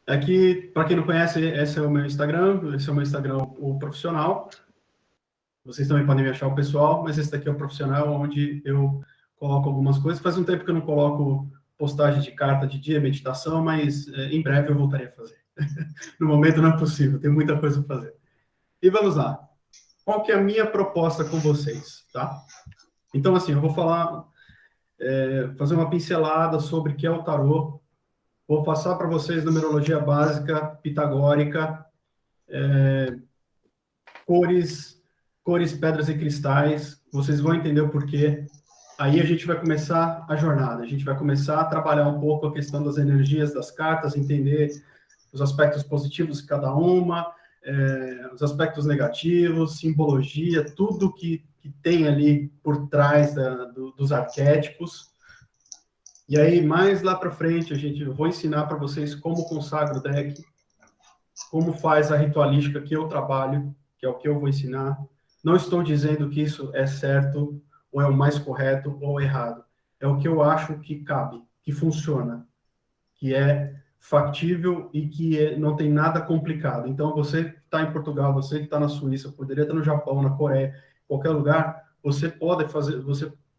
Aqui, para quem não conhece, esse é o meu Instagram, esse é o meu Instagram, o profissional. Vocês também podem me achar o pessoal, mas esse daqui é o profissional, onde eu coloco algumas coisas. Faz um tempo que eu não coloco postagem de carta de dia, meditação, mas em breve eu voltarei a fazer. No momento não é possível, tem muita coisa para fazer. E vamos lá. Qual que é a minha proposta com vocês, tá? Então, assim, eu vou falar, fazer uma pincelada sobre o que é o tarô. Vou passar para vocês numerologia básica, pitagórica, cores, pedras e cristais. Vocês vão entender o porquê. Aí a gente vai começar a jornada. A gente vai começar a trabalhar um pouco a questão das energias das cartas, entender os aspectos positivos de cada uma, os aspectos negativos, simbologia, tudo que tem ali por trás dos arquétipos. E aí, mais lá para frente, eu vou ensinar para vocês como consagra o deck, como faz a ritualística que eu trabalho, que é o que eu vou ensinar. Não estou dizendo que isso é certo, ou é o mais correto, ou errado. É o que eu acho que cabe, que funciona, que é factível e que não tem nada complicado. Então, você que está em Portugal, você que está na Suíça, poderia estar no Japão, na Coreia, qualquer lugar, você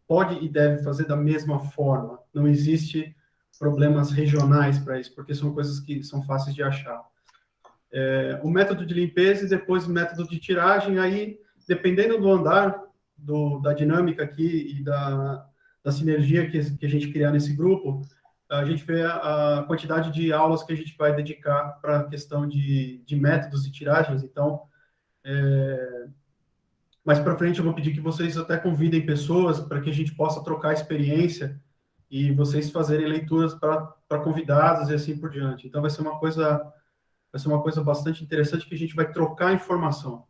pode e deve fazer da mesma forma. Não existe problemas regionais para isso, porque são coisas que são fáceis de achar. O método de limpeza e depois o método de tiragem, aí, dependendo do andar, da dinâmica aqui e da sinergia que a gente criar nesse grupo, a gente vê a quantidade de aulas que a gente vai dedicar para a questão de métodos e tiragens. Então, mais para frente eu vou pedir que vocês até convidem pessoas para que a gente possa trocar experiência e vocês fazerem leituras para convidados e assim por diante. Então, vai ser uma coisa bastante interessante que a gente vai trocar informação,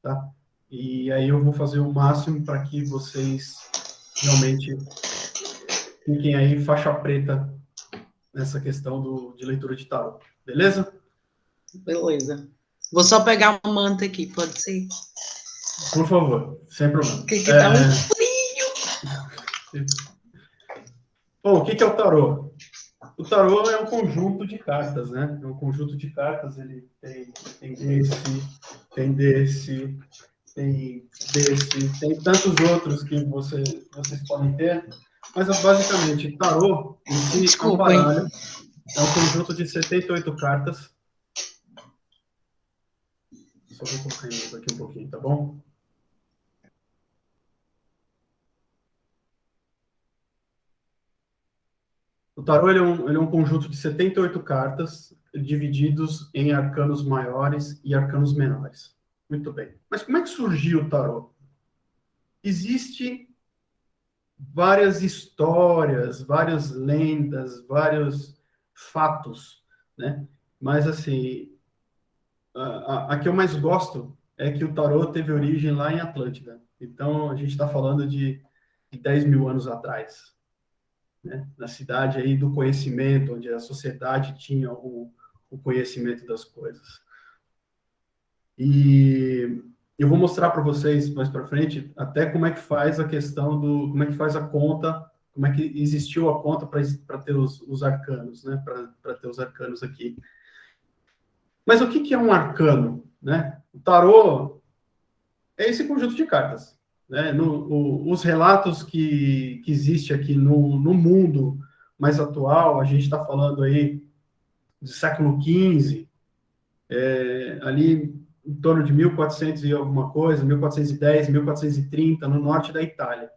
tá? E aí eu vou fazer o máximo para que vocês realmente fiquem aí faixa preta nessa questão de leitura de tarot, beleza? Beleza. Vou só pegar uma manta aqui, pode ser? Por favor, sem problema. Porque aqui tá um frio. Bom, o que é o tarô? O tarô é um conjunto de cartas, né? É um conjunto de cartas, ele tem desse, tem tantos outros que vocês podem ter, mas basicamente, tarô em si é um Desculpa, hein? baralho, é um conjunto de 78 cartas. Só vou colocar em aqui um pouquinho, tá bom? O tarô ele é um conjunto de 78 cartas, divididos em arcanos maiores e arcanos menores. Muito bem. Mas como é que surgiu o tarô? Existem várias histórias, várias lendas, vários fatos, né? Mas, assim, a que eu mais gosto é que o tarô teve origem lá em Atlântida. Então, a gente está falando de 10 mil anos atrás, né? Na cidade aí do conhecimento, onde a sociedade tinha o conhecimento das coisas. E eu vou mostrar para vocês mais para frente até como é que faz a questão como é que faz a conta, como é que existiu a conta para ter os arcanos, né? Para ter os arcanos aqui. Mas o que é um arcano, né? O tarô é esse conjunto de cartas, né? Os relatos que existe aqui no mundo mais atual, a gente está falando aí do século XV, ali em torno de 1400 e alguma coisa, 1410, 1430, no norte da Itália.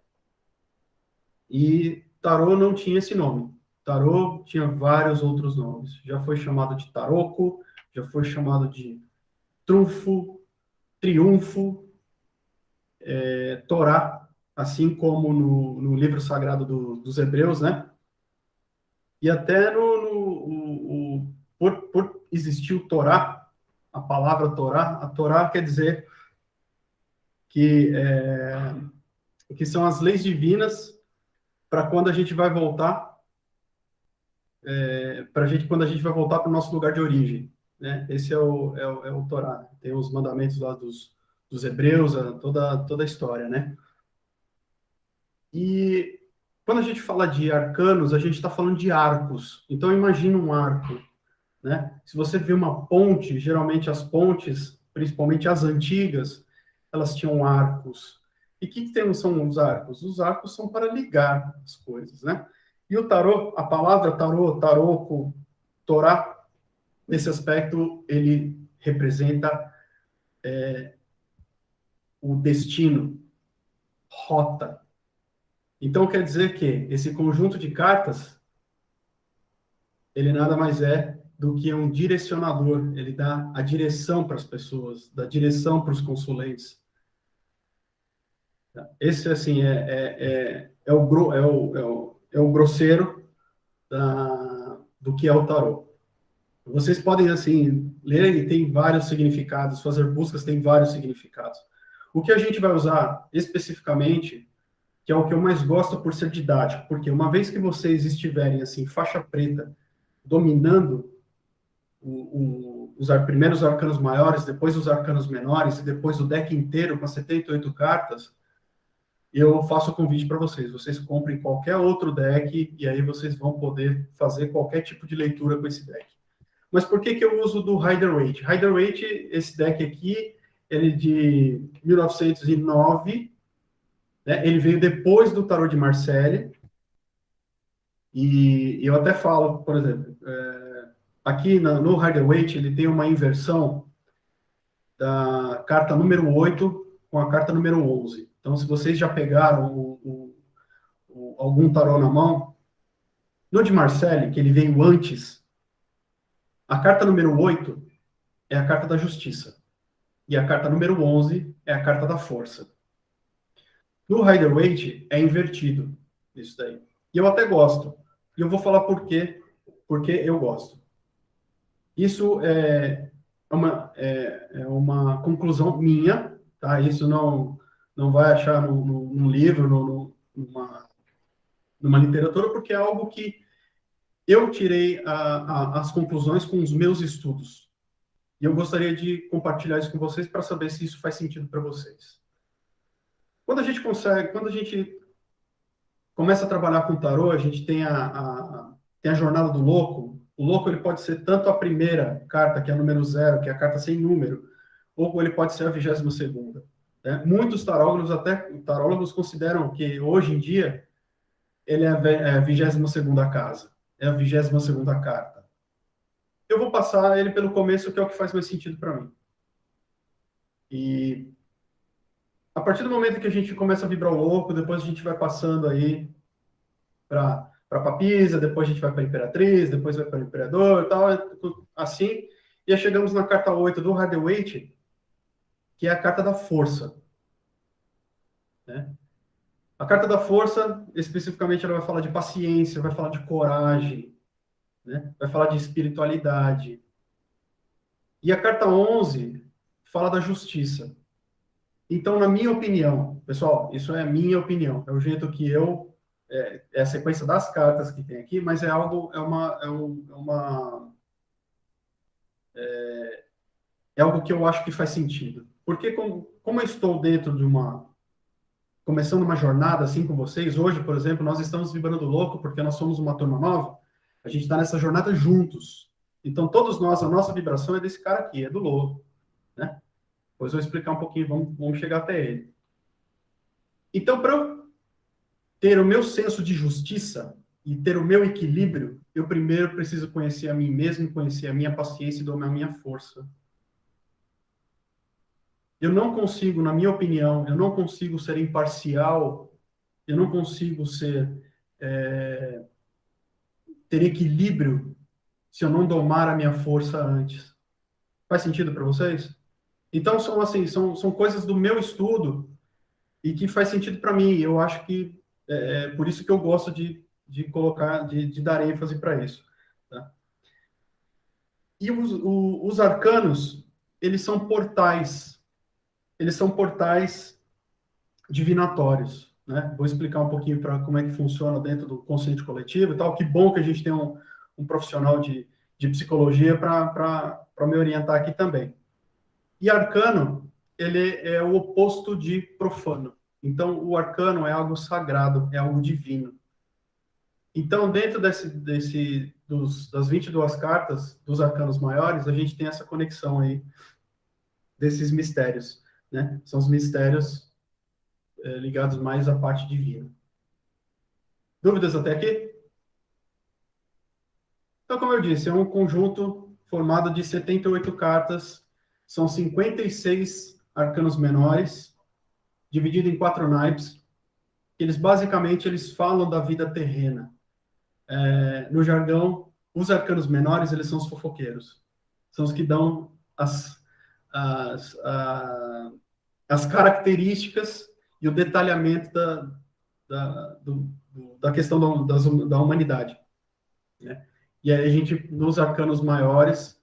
E tarô não tinha esse nome. Tarô tinha vários outros nomes. Já foi chamado de taroco, já foi chamado de trunfo, triunfo, Torá, assim como no livro sagrado dos Hebreus, né? E até por existir o Torá, a palavra Torá, a Torá quer dizer que, que são as leis divinas para quando a gente vai voltar, quando a gente vai voltar para o nosso lugar de origem, né? Esse é o Torá. Tem os mandamentos lá dos Hebreus, toda a história, né? E quando a gente fala de arcanos, a gente está falando de arcos. Então, imagina um arco. né? Se você vê uma ponte, geralmente as pontes, principalmente as antigas, elas tinham arcos. E o que são os arcos? Os arcos são para ligar as coisas, né? E o tarô, a palavra tarô, taroco, torá, nesse aspecto, ele representa o destino, rota. Então, quer dizer que esse conjunto de cartas, ele nada mais é do que um direcionador. Ele dá a direção para as pessoas, dá direção para os consulentes. Esse, assim, é o grosseiro do que é o tarô. Vocês podem, assim, ler, e tem vários significados, fazer buscas tem vários significados. O que a gente vai usar especificamente, que é o que eu mais gosto por ser didático, porque uma vez que vocês estiverem, assim, faixa preta, dominando os primeiros arcanos maiores, depois os arcanos menores, e depois o deck inteiro com as 78 cartas, eu faço o convite para vocês. Vocês comprem qualquer outro deck, e aí vocês vão poder fazer qualquer tipo de leitura com esse deck. Mas por que eu uso do Rider-Waite? Rider-Waite, esse deck aqui, ele é de 1909, né? Ele veio depois do Tarot de Marseille, e eu até falo, por exemplo, aqui no Rider-Waite, ele tem uma inversão da carta número 8 com a carta número 11. Então, se vocês já pegaram algum tarô na mão, no de Marseille, que ele veio antes, a carta número 8 é a carta da justiça. E a carta número 11 é a carta da força. No Rider-Waite é invertido isso daí. E eu até gosto. E eu vou falar por quê. Porque eu gosto. Isso é uma conclusão minha, tá? Isso não vai achar num livro, numa literatura, porque é algo que eu tirei as conclusões com os meus estudos. E eu gostaria de compartilhar isso com vocês para saber se isso faz sentido para vocês. Quando a gente começa a trabalhar com tarô, a gente tem tem a jornada do louco. O louco, ele pode ser tanto a primeira carta, que é a número 0, que é a carta sem número, ou ele pode ser a 22ª. Né? Muitos tarólogos consideram que, hoje em dia, ele é a 22ª casa, é a 22ª carta. Eu vou passar ele pelo começo, que é o que faz mais sentido para mim. E a partir do momento que a gente começa a vibrar o louco, depois a gente vai passando aí para papisa, depois a gente vai para imperatriz, depois vai para imperador, tal, assim. E aí chegamos na carta 8 do Rider-Waite, que é a carta da força. Né? A carta da força, especificamente, ela vai falar de paciência, vai falar de coragem, né? Vai falar de espiritualidade. E a carta 11 fala da justiça. Então, na minha opinião, pessoal, isso é a minha opinião, é o jeito que é a sequência das cartas que tem aqui, mas é algo, é algo que eu acho que faz sentido. Porque como eu estou dentro começando uma jornada assim com vocês, hoje, por exemplo, nós estamos vibrando louco porque nós somos uma turma nova, a gente está nessa jornada juntos. Então, todos nós, a nossa vibração é desse cara aqui, é do louco, né? Depois eu vou explicar um pouquinho, vamos chegar até ele. Então, para eu ter o meu senso de justiça e ter o meu equilíbrio, eu primeiro preciso conhecer a mim mesmo, conhecer a minha paciência e dominar a minha força. Eu não consigo, na minha opinião, eu não consigo ser imparcial, eu não consigo ter equilíbrio se eu não domar a minha força antes. Faz sentido para vocês? Então, são coisas do meu estudo e que faz sentido para mim. Eu acho que é por isso que eu gosto de colocar, de dar ênfase para isso. Tá? E os arcanos, eles são portais. Eles são portais divinatórios. Né? Vou explicar um pouquinho para como é que funciona dentro do consciente coletivo e tal. Que bom que a gente tem um profissional de psicologia para me orientar aqui também. E arcano, ele é o oposto de profano. Então, o arcano é algo sagrado, é algo divino. Então, dentro das 22 cartas dos arcanos maiores, a gente tem essa conexão aí desses mistérios, né? São os mistérios ligados mais à parte divina. Dúvidas até aqui? Então, como eu disse, é um conjunto formado de 78 cartas, são 56 arcanos menores, dividido em 4 naipes. Eles basicamente falam da vida terrena. No jargão, os arcanos menores, eles são os fofoqueiros. São os que dão as características e o detalhamento da questão da humanidade, né? E aí a gente, nos arcanos maiores,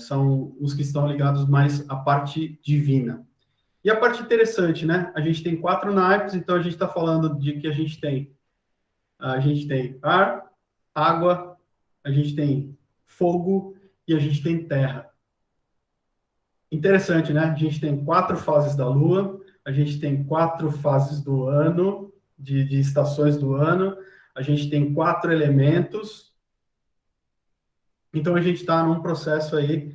são os que estão ligados mais à parte divina. E a parte interessante, né? A gente tem 4 naipes, então a gente está falando de que a gente tem ar, água, a gente tem fogo e a gente tem terra. Interessante, né? A gente tem 4 fases da Lua, a gente tem 4 fases do ano, de estações do ano, a gente tem 4 elementos. Então, a gente está num processo aí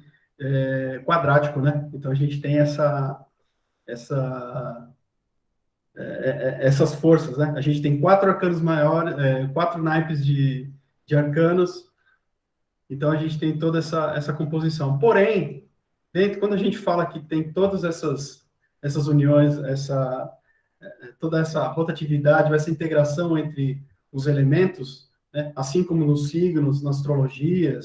quadrático, né? Então, a gente tem essas forças, né? A gente tem 4 arcanos maiores, 4 naipes de arcanos. Então, a gente tem toda essa composição. Porém, quando a gente fala que tem todas essas uniões, toda essa rotatividade, essa integração entre os elementos, né? Assim como nos signos, na astrologia,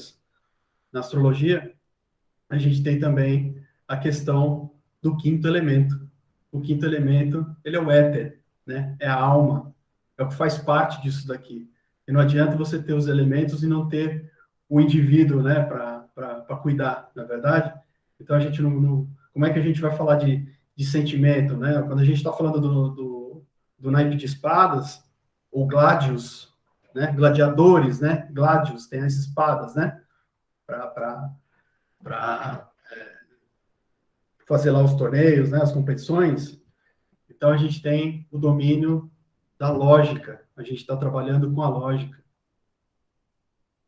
a gente tem também a questão do quinto elemento. O quinto elemento, ele é o éter, né? É a alma, é o que faz parte disso daqui. E não adianta você ter os elementos e não ter o indivíduo, né, para cuidar, na verdade. Então, a gente não... Como é que a gente vai falar de sentimento, né? Quando a gente está falando do naipe de espadas, ou gladios, né? Gladiadores, né? Gladios, tem as espadas, né? Para fazer lá os torneios, né? As competições. Então, a gente tem o domínio da lógica. A gente está trabalhando com a lógica.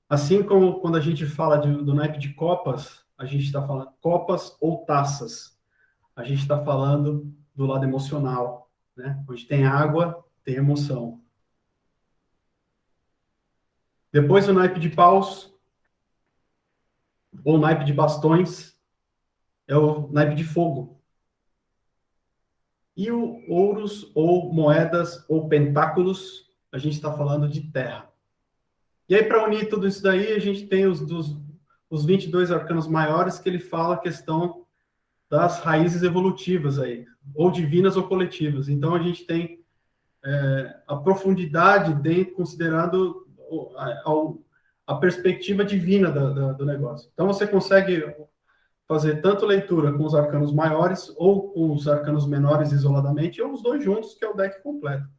Assim como quando a gente fala do naipe de copas, a gente está falando copas ou taças. A gente está falando do lado emocional, né? Onde tem água, tem emoção. Depois o naipe de paus, ou naipe de bastões, é o naipe de fogo. E o ouros, ou moedas, ou pentáculos, a gente está falando de terra. E aí, para unir tudo isso daí, a gente tem os 22 arcanos maiores, que ele fala a questão das raízes evolutivas aí, ou divinas ou coletivas. Então, a gente tem a profundidade considerando a perspectiva divina do negócio. Então, você consegue fazer tanto leitura com os arcanos maiores ou com os arcanos menores isoladamente, ou os dois juntos, que é o deck completo.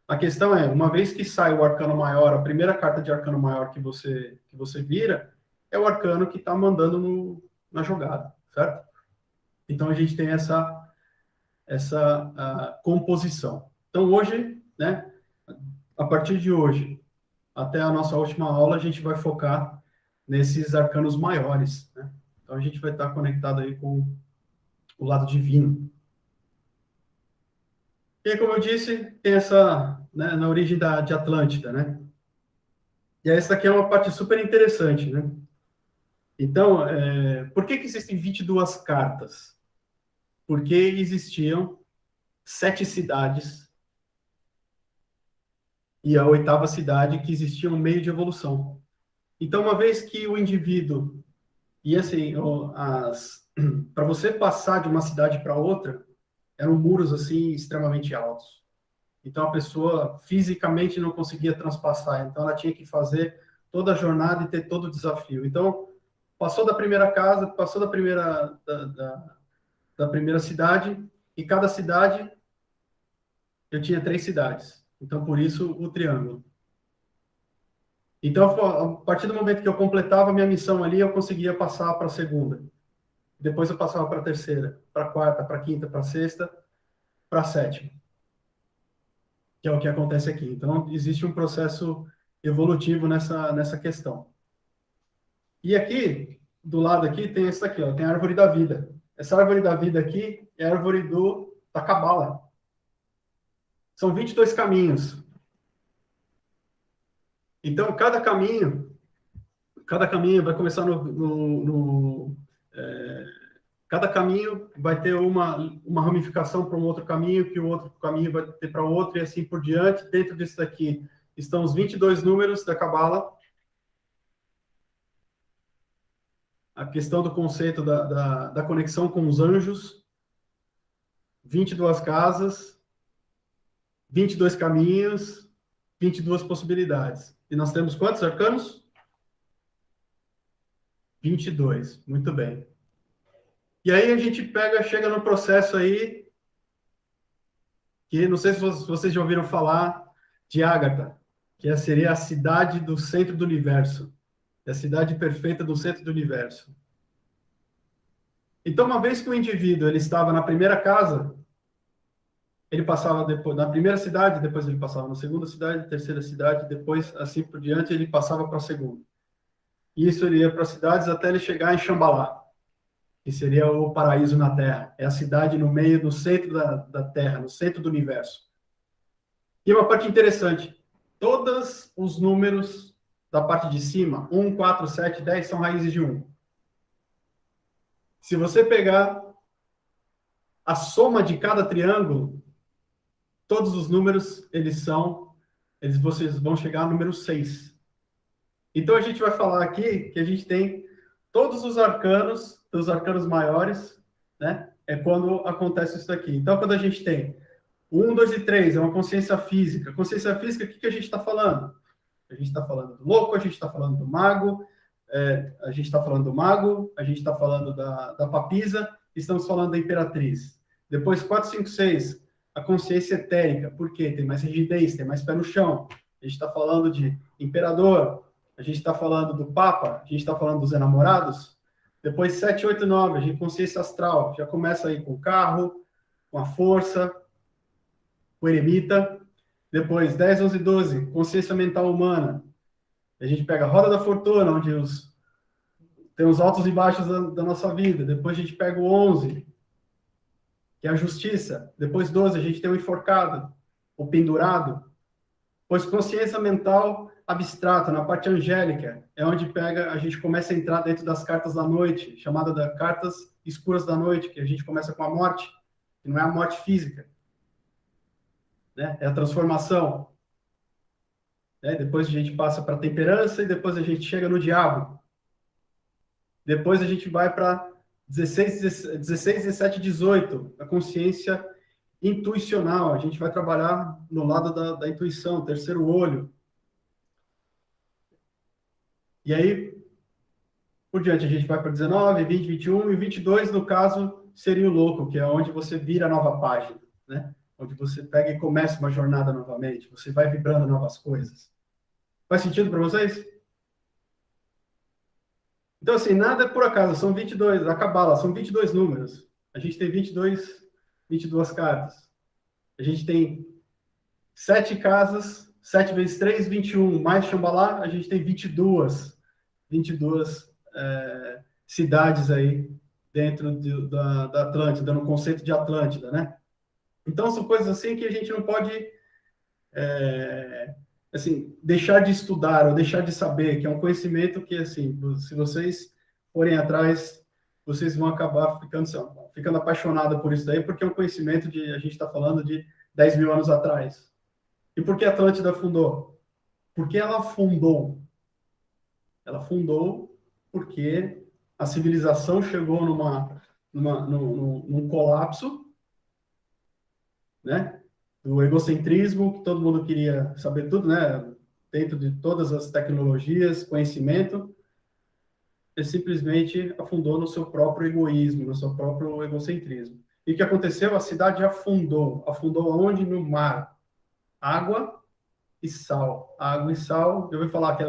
A questão é, uma vez que sai o arcano maior, a primeira carta de arcano maior que você vira, é o arcano que está mandando na jogada, certo? Então, a gente tem essa composição. Então, hoje, né, a partir de hoje, até a nossa última aula, a gente vai focar nesses arcanos maiores, né? Então, a gente vai estar conectado aí com o lado divino. E, como eu disse, tem né, na origem de Atlântida, né? E essa aqui é uma parte super interessante, né? Então, por que existem 22 cartas? Porque existiam 7 cidades e a 8ª cidade que existia um meio de evolução. Então, uma vez que o indivíduo... E assim, para você passar de uma cidade para outra, eram muros assim extremamente altos. Então a pessoa fisicamente não conseguia transpassar, então ela tinha que fazer toda a jornada e ter todo o desafio. Então, passou da primeira casa, passou da primeira cidade, e cada cidade eu tinha 3 cidades. Então, por isso o triângulo. Então, a partir do momento que eu completava a minha missão ali, eu conseguia passar para a segunda. Depois eu passava para a terceira, para a quarta, para a quinta, para a sexta, para a sétima. Que é o que acontece aqui. Então, existe um processo evolutivo nessa questão. E aqui, do lado aqui, tem essa aqui, ó, tem a árvore da vida. Essa árvore da vida aqui é a árvore da Cabala. São 22 caminhos. Então, cada caminho vai começar cada caminho vai ter uma ramificação para um outro caminho, que o outro caminho vai ter para outro, e assim por diante. Dentro disso daqui estão os 22 números da Cabala. A questão do conceito da conexão com os anjos. 22 casas, 22 caminhos, 22 possibilidades. E nós temos quantos arcanos? 22. Muito bem. E aí a gente chega no processo aí, que não sei se vocês já ouviram falar de Ágata, que seria a cidade do centro do universo. É a cidade perfeita do centro do universo. Então, uma vez que o indivíduo ele estava na primeira casa, ele passava depois na primeira cidade, depois ele passava na segunda cidade, terceira cidade, depois, assim por diante, ele passava para a segunda. E isso ele ia para as cidades até ele chegar em Shambhala, que seria o paraíso na Terra. É a cidade no meio, no centro da Terra, no centro do universo. E uma parte interessante, todos os números da parte de cima, 1, 4, 7, 10, são raízes de 1. Se você pegar a soma de cada triângulo, todos os números, vocês vão chegar ao número 6. Então, a gente vai falar aqui que a gente tem todos os arcanos maiores, né? É quando acontece isso daqui. Então, quando a gente tem 1, 2 e 3, é uma consciência física. Consciência física, o que a gente está falando? A gente está falando do louco, a gente está falando do mago, a gente está falando do mago, a gente está falando da papisa, estamos falando da imperatriz. Depois, 4, 5, 6, a consciência etérica. Por quê? Tem mais rigidez, tem mais pé no chão. A gente está falando de imperador, a gente está falando do papa, a gente está falando dos enamorados. Depois, 7, 8, 9, a gente consciência astral. Já começa aí com o carro, com a força, o eremita. Depois, 10, 11, 12, consciência mental humana. A gente pega a roda da fortuna, onde tem os altos e baixos da nossa vida. Depois a gente pega o 11, que é a justiça. Depois 12, a gente tem o enforcado, o pendurado. Pois consciência mental abstrata, na parte angélica, é onde a gente começa a entrar dentro das cartas da noite, chamada de cartas escuras da noite, que a gente começa com a morte, que não é a morte física, né? É a transformação. Depois a gente passa para a temperança e depois a gente chega no diabo. Depois a gente vai para 16, 17, 18, a consciência intuicional. A gente vai trabalhar no lado da intuição, terceiro olho. E aí, por diante, a gente vai para 19, 20, 21 e 22, no caso, seria o louco, que é onde você vira a nova página, né? Onde você pega e começa uma jornada novamente, você vai vibrando novas coisas. Faz sentido para vocês? Então, assim, nada é por acaso, são 22, a Cabala, são 22 números. A gente tem 22 cartas. A gente tem 7 casas, 7 vezes 3, 21, mais Shambhala, a gente tem 22 cidades aí dentro da Atlântida, no conceito de Atlântida, né? Então, são coisas assim que a gente não pode assim, deixar de estudar ou deixar de saber, que é um conhecimento que, assim, se vocês forem atrás, vocês vão acabar ficando apaixonados por isso daí, porque é um conhecimento a gente está falando de 10 mil anos atrás. E por que a Atlântida fundou? Porque ela fundou? Ela fundou porque a civilização chegou num colapso, né? Do egocentrismo, que todo mundo queria saber tudo, né? Dentro de todas as tecnologias, conhecimento, ele simplesmente afundou no seu próprio egoísmo, no seu próprio egocentrismo. E o que aconteceu? A cidade afundou. Afundou aonde? No mar. Água e sal. Água e sal, eu vou falar que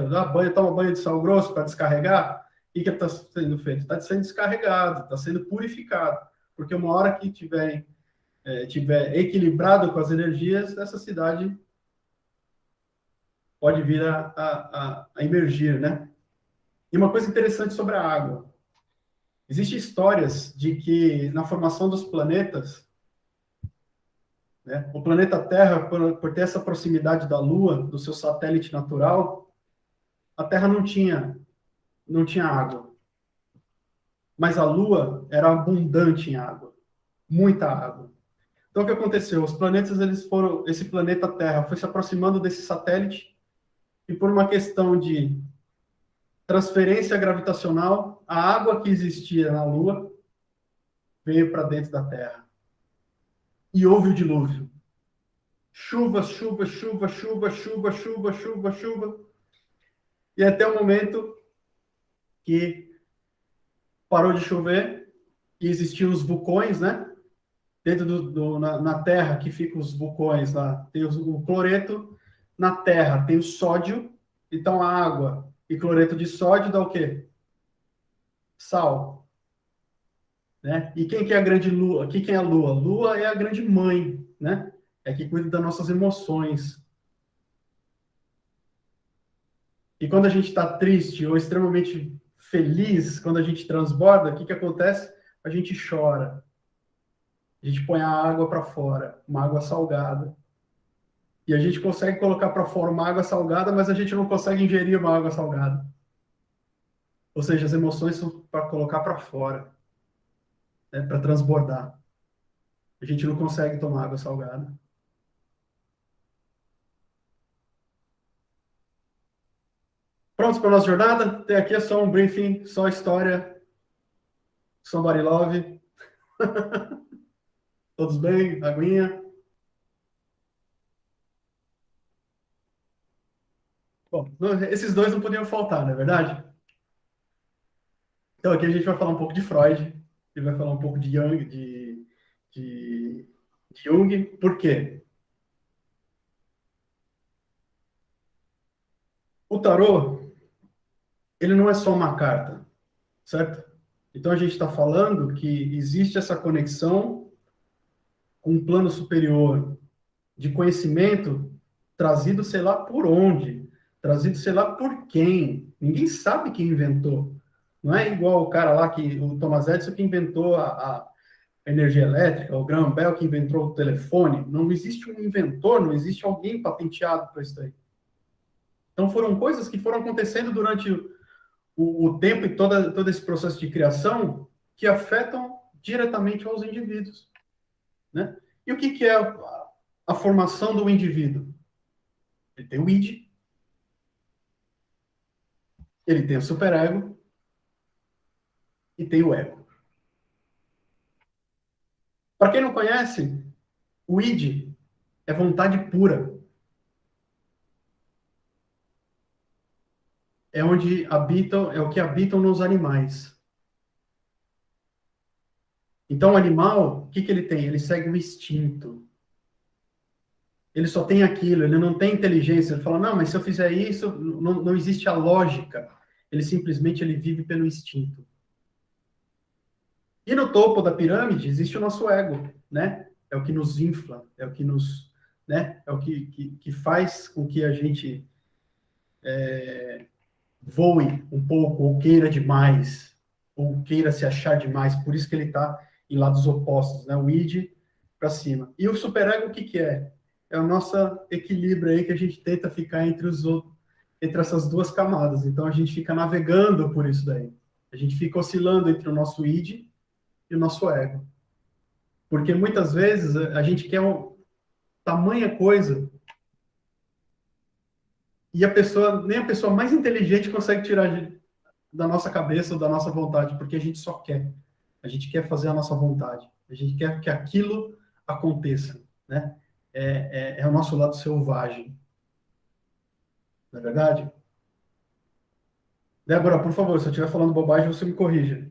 toma banho de sal grosso para descarregar. O que está sendo feito? Está sendo descarregado, está sendo purificado. Porque uma hora que tiver equilibrado com as energias, essa cidade pode vir a emergir, né? E uma coisa interessante sobre a água. Existem histórias de que na formação dos planetas, né, o planeta Terra, por ter essa proximidade da Lua, do seu satélite natural, a Terra não tinha água. Mas a Lua era abundante em água, muita água. Então, o que aconteceu? Os planetas, esse planeta Terra foi se aproximando desse satélite e por uma questão de transferência gravitacional, a água que existia na Lua veio para dentro da Terra. E houve o dilúvio. Chuva, chuva, chuva, chuva, chuva, chuva, chuva, chuva. E até o momento que parou de chover e existiam os vulcões, né? Dentro na Terra, que ficam os vulcões lá, tem o cloreto. Na Terra tem o sódio. Então, a água e cloreto de sódio dá o quê? Sal. Né? E quem que é a grande lua? Quem é a lua? Lua é a grande mãe, né? É que cuida das nossas emoções. E quando a gente está triste ou extremamente feliz, quando a gente transborda, o que que acontece? A gente chora. A gente põe a água para fora, uma água salgada. E a gente consegue colocar para fora uma água salgada, mas a gente não consegue ingerir uma água salgada. Ou seja, as emoções são para colocar para fora, né? Para transbordar. A gente não consegue tomar água salgada. Prontos para a nossa jornada? Até aqui é só um briefing, só história. Somebody love. Todos bem? Aguinha? Bom, esses dois não podiam faltar, não é verdade? Então aqui a gente vai falar um pouco de Freud e vai falar um pouco de Jung, de Jung. Por quê? O tarô, ele não é só uma carta, certo? Então a gente está falando que existe essa conexão com um plano superior de conhecimento trazido sei lá por onde, trazido sei lá por quem. Ninguém sabe quem inventou. Não é igual o cara lá, o Thomas Edison, que inventou a energia elétrica, o Graham Bell que inventou o telefone. Não existe um inventor, não existe alguém patenteado para isso aí. Então foram coisas que foram acontecendo durante o tempo e todo esse processo de criação que afetam diretamente aos indivíduos, né? E o que é a formação do indivíduo? Ele tem o id, ele tem o superego e tem o ego. Para quem não conhece, o id é vontade pura. É onde habitam, é o que habitam nos animais. Então, o animal, o que ele tem? Ele segue o instinto. Ele só tem aquilo, ele não tem inteligência. Ele fala, não, mas se eu fizer isso, não existe a lógica. Ele simplesmente ele vive pelo instinto. E no topo da pirâmide existe o nosso ego, né? É o que nos infla, é o que nos, né? É o que faz com que a gente voe um pouco, ou queira demais, ou queira se achar demais. Por isso que ele está em lados opostos, né? O id para cima. E o superego, o que é? É o nosso equilíbrio aí que a gente tenta ficar entre essas duas camadas. Então a gente fica navegando por isso daí. A gente fica oscilando entre o nosso id e o nosso ego. Porque muitas vezes a gente quer tamanha coisa e nem a pessoa mais inteligente consegue tirar da nossa cabeça ou da nossa vontade, porque a gente só quer. A gente quer fazer a nossa vontade. A gente quer que aquilo aconteça, né? É o nosso lado selvagem. Não é verdade? Débora, por favor, se eu estiver falando bobagem, você me corrija.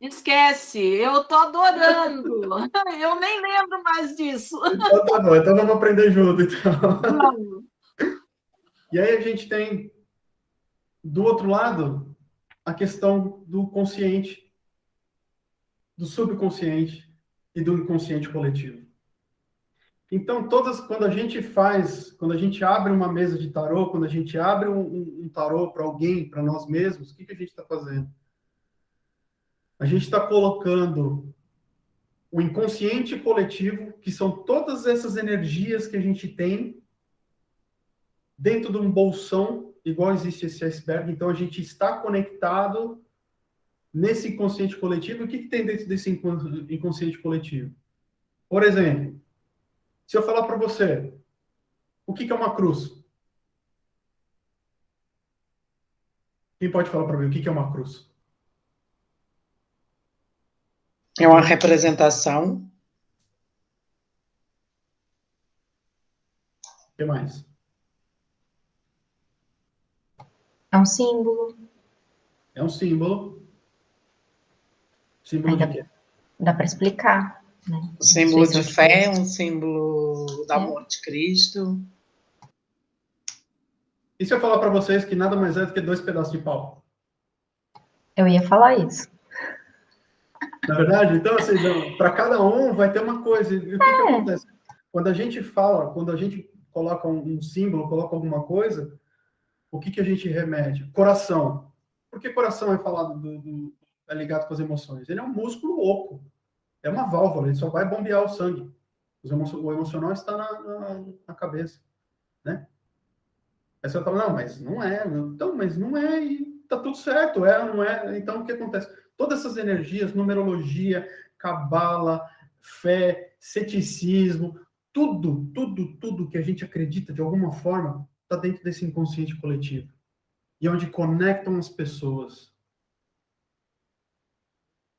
Esquece, eu tô adorando. Eu nem lembro mais disso. Então tá bom, então vamos aprender junto, então. Vamos. E aí a gente tem, do outro lado, a questão do consciente, do subconsciente e do inconsciente coletivo. Então, quando a gente abre uma mesa de tarô, quando a gente abre um tarô para alguém, para nós mesmos, o que a gente está fazendo? A gente está colocando o inconsciente coletivo, que são todas essas energias que a gente tem, dentro de um bolsão, igual existe esse iceberg. Então, a gente está conectado nesse inconsciente coletivo. O que tem dentro desse inconsciente coletivo? Por exemplo, se eu falar para você, o que é uma cruz? Quem pode falar para mim o que é uma cruz? É uma representação. O que mais? É um símbolo. É um símbolo. Símbolo de quê? Dá para explicar, né? Um símbolo de fé, coisas. um símbolo da morte de Cristo. E se eu falar para vocês que nada mais é do que 2 pedaços de pau? Eu ia falar isso. Na verdade, então, assim, para cada um vai ter uma coisa. E o que acontece? Quando a gente fala, quando a gente coloca um símbolo, coloca alguma coisa, o que a gente remete? Coração. Por que coração é falado é ligado com as emoções? Ele é um músculo oco. É uma válvula, ele só vai bombear o sangue. O emocional está na cabeça, né? Aí você fala, não, mas não é. Então, mas não é e tá tudo certo, não é. Então, o que acontece? Todas essas energias, numerologia, cabala, fé, ceticismo, tudo que a gente acredita de alguma forma está dentro desse inconsciente coletivo. E onde conectam as pessoas.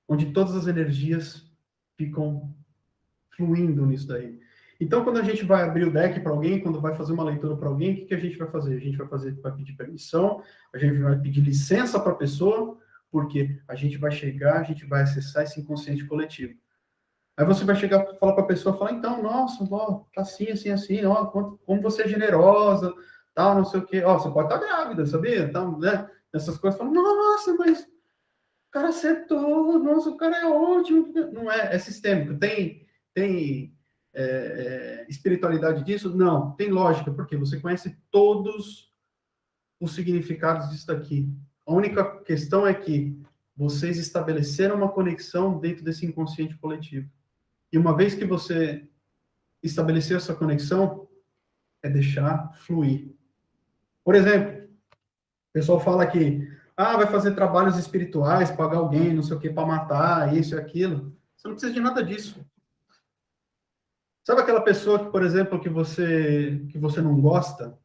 Onde todas as energias ficam fluindo nisso daí. Então, quando a gente vai abrir o deck para alguém, quando vai fazer uma leitura para alguém, o que a gente vai fazer? A gente vai pedir permissão, a gente vai pedir licença para a pessoa, porque a gente vai chegar, a gente vai acessar esse inconsciente coletivo. Aí você vai chegar e falar para a pessoa, falar, então, nossa, ó, tá assim, assim, assim, ó, como você é generosa, tal, não sei o quê. Ó, você pode estar grávida, sabia? Tal, né? Essas coisas, falam, nossa, mas o cara acertou, nossa, o cara é ótimo. Não é sistêmico. Tem espiritualidade disso? Não, tem lógica, porque você conhece todos os significados disso daqui. A única questão é que vocês estabeleceram uma conexão dentro desse inconsciente coletivo. E uma vez que você estabeleceu essa conexão, é deixar fluir. Por exemplo, o pessoal fala que vai fazer trabalhos espirituais, pagar alguém, não sei o que, para matar, isso e aquilo. Você não precisa de nada disso. Sabe aquela pessoa que, por exemplo, que você não gosta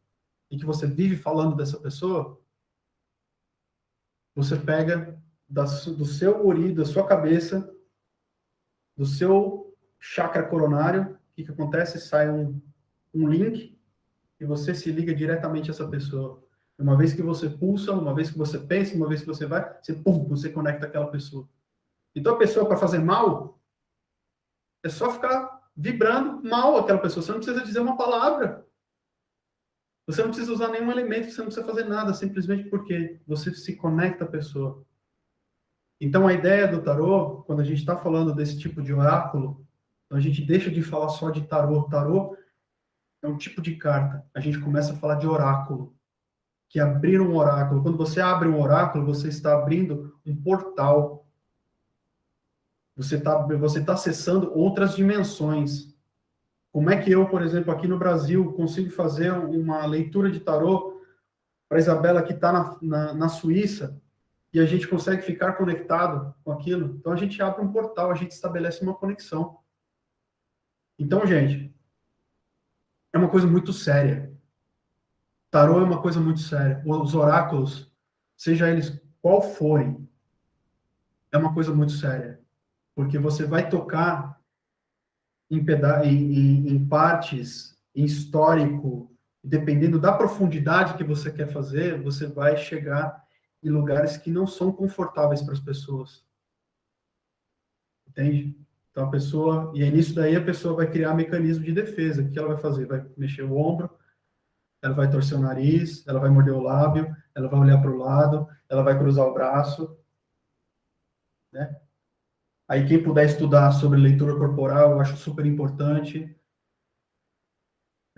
e que você vive falando dessa pessoa? Você pega do seu ori, da sua cabeça, do seu chakra coronário, o que acontece? Sai um link e você se liga diretamente a essa pessoa. Uma vez que você pulsa, uma vez que você pensa, uma vez que você vai, você conecta aquela pessoa. Então, a pessoa, para fazer mal, é só ficar vibrando mal aquela pessoa. Você não precisa dizer uma palavra. Você não precisa usar nenhum elemento, você não precisa fazer nada, simplesmente porque você se conecta à pessoa. Então, a ideia do tarô, quando a gente está falando desse tipo de oráculo, a gente deixa de falar só de tarô. Tarô é um tipo de carta. A gente começa a falar de oráculo, que é abrir um oráculo. Quando você abre um oráculo, você está abrindo um portal. Você tá acessando outras dimensões. Como é que eu, por exemplo, aqui no Brasil, consigo fazer uma leitura de tarô para a Isabela que está na Suíça e a gente consegue ficar conectado com aquilo? Então, a gente abre um portal, a gente estabelece uma conexão. Então, gente, é uma coisa muito séria. Tarô é uma coisa muito séria. Os oráculos, seja eles qual forem, é uma coisa muito séria. Porque você vai tocar em partes, em histórico, dependendo da profundidade que você quer fazer, você vai chegar em lugares que não são confortáveis para as pessoas. Entende? Então a pessoa, e aí nisso daí a pessoa vai criar mecanismo de defesa. O que ela vai fazer? Vai mexer o ombro, ela vai torcer o nariz, ela vai morder o lábio, ela vai olhar para o lado, ela vai cruzar o braço, né? Aí quem puder estudar sobre leitura corporal, eu acho super importante.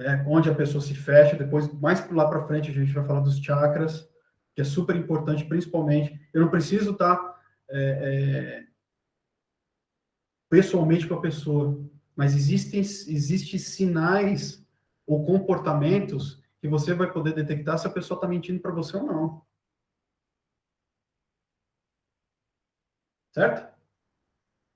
né, onde a pessoa se fecha. Depois, mais lá para frente, a gente vai falar dos chakras, que é super importante, principalmente. Eu não preciso estar pessoalmente com a pessoa, mas existem sinais ou comportamentos que você vai poder detectar se a pessoa está mentindo para você ou não. Certo?